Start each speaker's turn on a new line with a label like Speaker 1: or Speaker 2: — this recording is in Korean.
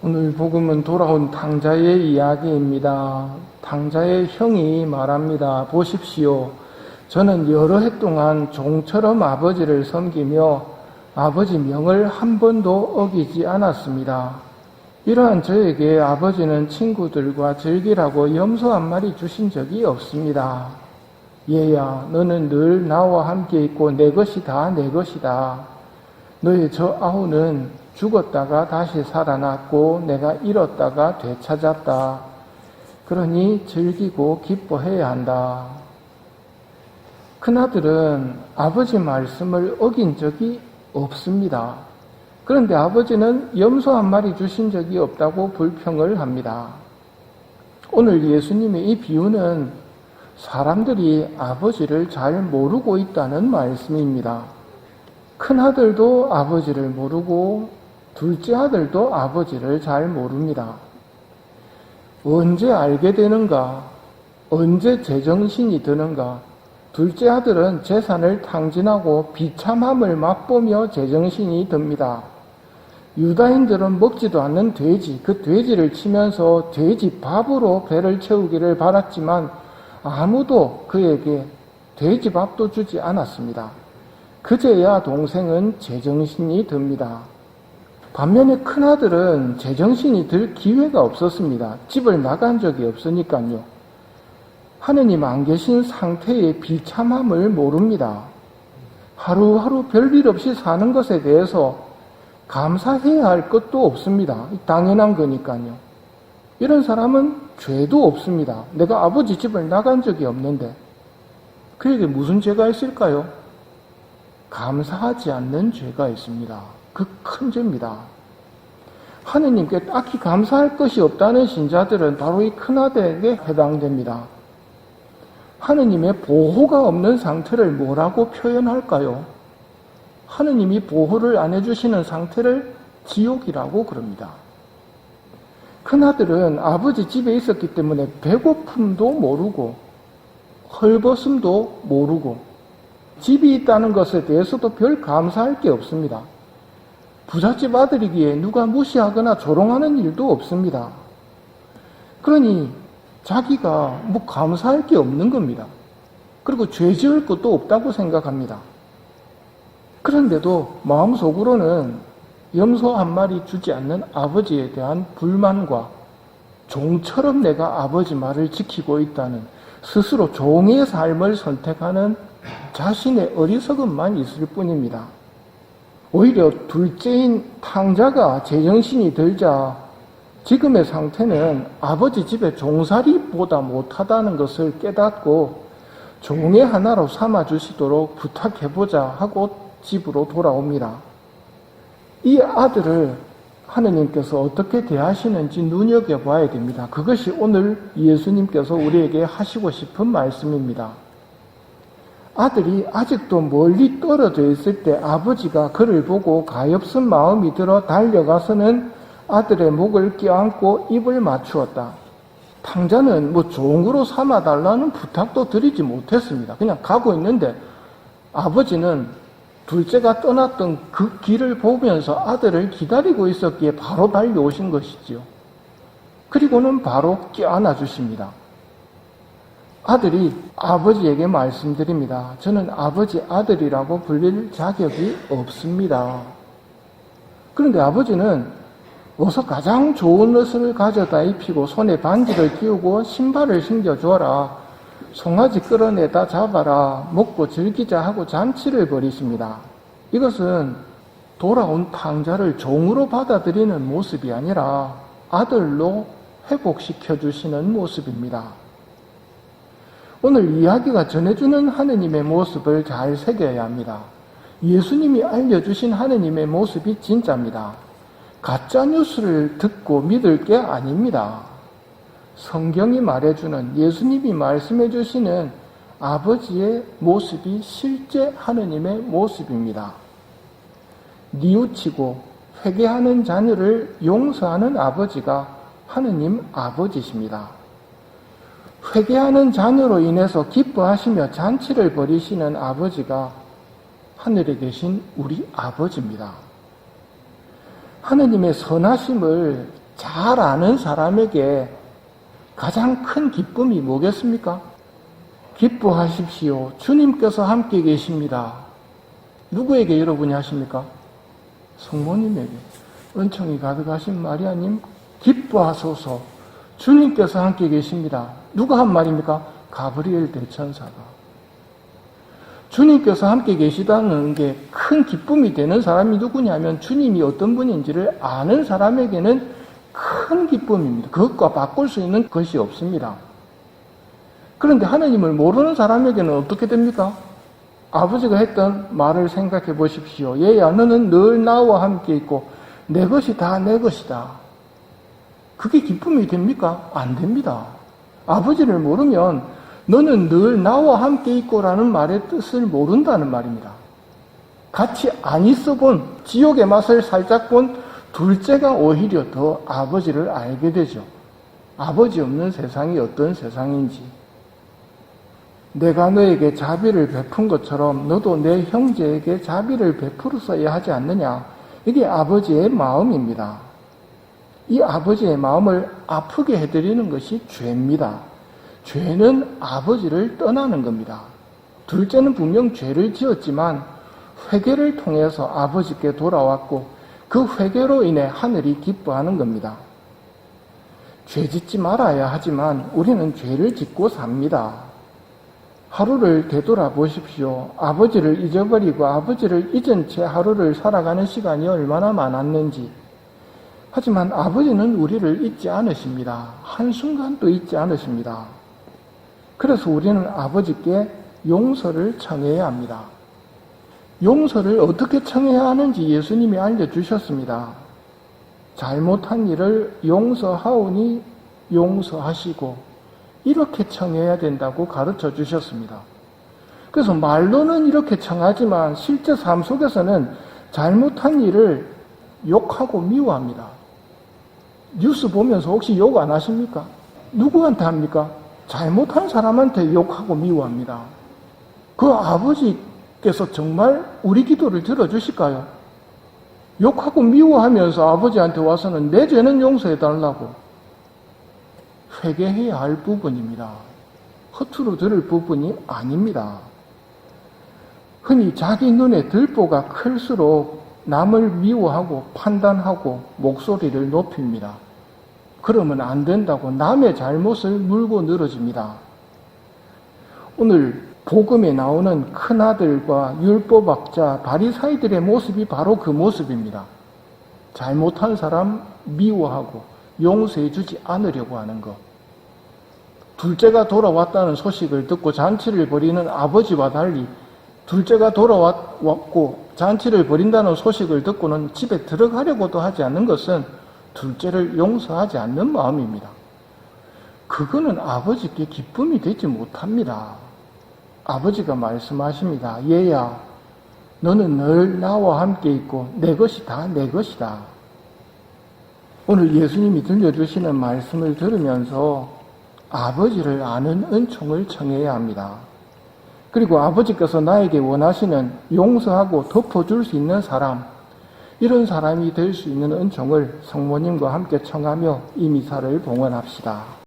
Speaker 1: 오늘 복음은 돌아온 탕자의 이야기입니다. 탕자의 형이 말합니다. 보십시오. 저는 여러 해 동안 종처럼 아버지를 섬기며 아버지 명을 한 번도 어기지 않았습니다. 이러한 저에게 아버지는 친구들과 즐기라고 염소 한 마리 주신 적이 없습니다. 얘야, 너는 늘 나와 함께 있고 내 것이 다 내 것이다. 너의 저 아우는 죽었다가 다시 살아났고 내가 잃었다가 되찾았다. 그러니 즐기고 기뻐해야 한다. 큰아들은 아버지 말씀을 어긴 적이 없습니다. 그런데 아버지는 염소 한 마리 주신 적이 없다고 불평을 합니다. 오늘 예수님의 이 비유는 사람들이 아버지를 잘 모르고 있다는 말씀입니다. 큰아들도 아버지를 모르고 둘째 아들도 아버지를 잘 모릅니다. 언제 알게 되는가? 언제 제정신이 드는가? 둘째 아들은 재산을 탕진하고 비참함을 맛보며 제정신이 듭니다. 유다인들은 먹지도 않는 돼지, 그 돼지를 치면서 돼지 밥으로 배를 채우기를 바랐지만 아무도 그에게 돼지 밥도 주지 않았습니다. 그제야 동생은 제정신이 듭니다. 반면에 큰아들은 제정신이 들 기회가 없었습니다. 집을 나간 적이 없으니까요. 하느님 안 계신 상태의 비참함을 모릅니다. 하루하루 별일 없이 사는 것에 대해서 감사해야 할 것도 없습니다. 당연한 거니까요. 이런 사람은 죄도 없습니다. 내가 아버지 집을 나간 적이 없는데 그에게 무슨 죄가 있을까요? 감사하지 않는 죄가 있습니다. 그 큰 죄입니다. 하느님께 딱히 감사할 것이 없다는 신자들은 바로 이 큰아들에게 해당됩니다. 하느님의 보호가 없는 상태를 뭐라고 표현할까요? 하느님이 보호를 안 해주시는 상태를 지옥이라고 그럽니다. 큰아들은 아버지 집에 있었기 때문에 배고픔도 모르고 헐벗음도 모르고 집이 있다는 것에 대해서도 별 감사할 게 없습니다. 부잣집 아들이기에 누가 무시하거나 조롱하는 일도 없습니다. 그러니 자기가 뭐 감사할 게 없는 겁니다. 그리고 죄 지을 것도 없다고 생각합니다. 그런데도 마음속으로는 염소 한 마리 주지 않는 아버지에 대한 불만과 종처럼 내가 아버지 말을 지키고 있다는 스스로 종의 삶을 선택하는 자신의 어리석음만 있을 뿐입니다. 오히려 둘째인 탕자가 제정신이 들자 지금의 상태는 아버지 집에 종살이보다 못하다는 것을 깨닫고 종의 하나로 삼아주시도록 부탁해보자 하고 집으로 돌아옵니다. 이 아들을 하느님께서 어떻게 대하시는지 눈여겨봐야 됩니다. 그것이 오늘 예수님께서 우리에게 하시고 싶은 말씀입니다. 아들이 아직도 멀리 떨어져 있을 때 아버지가 그를 보고 가엾은 마음이 들어 달려가서는 아들의 목을 껴안고 입을 맞추었다. 탕자는 종으로 삼아달라는 부탁도 드리지 못했습니다. 그냥 가고 있는데 아버지는 둘째가 떠났던 그 길을 보면서 아들을 기다리고 있었기에 바로 달려오신 것이지요. 그리고는 바로 껴안아 주십니다. 아들이 아버지에게 말씀드립니다. 저는 아버지 아들이라고 불릴 자격이 없습니다. 그런데 아버지는 어서 가장 좋은 옷을 가져다 입히고 손에 반지를 끼우고 신발을 신겨주어라. 송아지 끌어내다 잡아라. 먹고 즐기자 하고 잔치를 벌이십니다. 이것은 돌아온 탕자를 종으로 받아들이는 모습이 아니라 아들로 회복시켜 주시는 모습입니다. 오늘 이야기가 전해주는 하느님의 모습을 잘 새겨야 합니다. 예수님이 알려주신 하느님의 모습이 진짜입니다. 가짜뉴스를 듣고 믿을 게 아닙니다. 성경이 말해주는, 예수님이 말씀해 주시는 아버지의 모습이 실제 하느님의 모습입니다. 뉘우치고 회개하는 자녀를 용서하는 아버지가 하느님 아버지십니다. 회개하는 자녀로 인해서 기뻐하시며 잔치를 벌이시는 아버지가 하늘에 계신 우리 아버지입니다. 하느님의 선하심을 잘 아는 사람에게 가장 큰 기쁨이 뭐겠습니까? 기뻐하십시오. 주님께서 함께 계십니다. 누구에게 여러분이 하십니까? 성모님에게. 은총이 가득하신 마리아님, 기뻐하소서. 주님께서 함께 계십니다. 누가 한 말입니까? 가브리엘 대천사가. 주님께서 함께 계시다는 게 큰 기쁨이 되는 사람이 누구냐면 주님이 어떤 분인지를 아는 사람에게는 큰 기쁨입니다. 그것과 바꿀 수 있는 것이 없습니다. 그런데 하나님을 모르는 사람에게는 어떻게 됩니까? 아버지가 했던 말을 생각해 보십시오. 얘야, 너는 늘 나와 함께 있고 내 것이 다 내 것이다. 그게 기쁨이 됩니까? 안 됩니다. 아버지를 모르면 너는 늘 나와 함께 있고라는 말의 뜻을 모른다는 말입니다. 같이 안 있어 본, 지옥의 맛을 살짝 본 둘째가 오히려 더 아버지를 알게 되죠. 아버지 없는 세상이 어떤 세상인지. 내가 너에게 자비를 베푼 것처럼 너도 내 형제에게 자비를 베풀어야 하지 않느냐. 이게 아버지의 마음입니다. 이 아버지의 마음을 아프게 해드리는 것이 죄입니다. 죄는 아버지를 떠나는 겁니다. 둘째는 분명 죄를 지었지만 회개를 통해서 아버지께 돌아왔고 그 회개로 인해 하늘이 기뻐하는 겁니다. 죄 짓지 말아야 하지만 우리는 죄를 짓고 삽니다. 하루를 되돌아보십시오. 아버지를 잊어버리고 아버지를 잊은 채 하루를 살아가는 시간이 얼마나 많았는지. 하지만 아버지는 우리를 잊지 않으십니다. 한순간도 잊지 않으십니다. 그래서 우리는 아버지께 용서를 청해야 합니다. 용서를 어떻게 청해야 하는지 예수님이 알려주셨습니다. 잘못한 일을 용서하오니 용서하시고 이렇게 청해야 된다고 가르쳐 주셨습니다. 그래서 말로는 이렇게 청하지만 실제 삶 속에서는 잘못한 일을 욕하고 미워합니다. 뉴스 보면서 혹시 욕 안 하십니까? 누구한테 합니까? 잘못한 사람한테 욕하고 미워합니다. 그 아버지께서 정말 우리 기도를 들어주실까요? 욕하고 미워하면서 아버지한테 와서는 내 죄는 용서해달라고 회개해야 할 부분입니다. 허투루 들을 부분이 아닙니다. 흔히 자기 눈에 들보가 클수록 남을 미워하고 판단하고 목소리를 높입니다. 그러면 안 된다고 남의 잘못을 물고 늘어집니다. 오늘 복음에 나오는 큰아들과 율법학자 바리사이들의 모습이 바로 그 모습입니다. 잘못한 사람 미워하고 용서해 주지 않으려고 하는 것. 둘째가 돌아왔다는 소식을 듣고 잔치를 벌이는 아버지와 달리 둘째가 돌아왔고 잔치를 벌인다는 소식을 듣고는 집에 들어가려고도 하지 않는 것은 둘째를 용서하지 않는 마음입니다. 그거는 아버지께 기쁨이 되지 못합니다. 아버지가 말씀하십니다. 얘야, 너는 늘 나와 함께 있고 내 것이 다 내 것이다. 오늘 예수님이 들려주시는 말씀을 들으면서 아버지를 아는 은총을 청해야 합니다. 그리고 아버지께서 나에게 원하시는 용서하고 덮어줄 수 있는 사람, 이런 사람이 될 수 있는 은총을 성모님과 함께 청하며 이 미사를 봉헌합시다.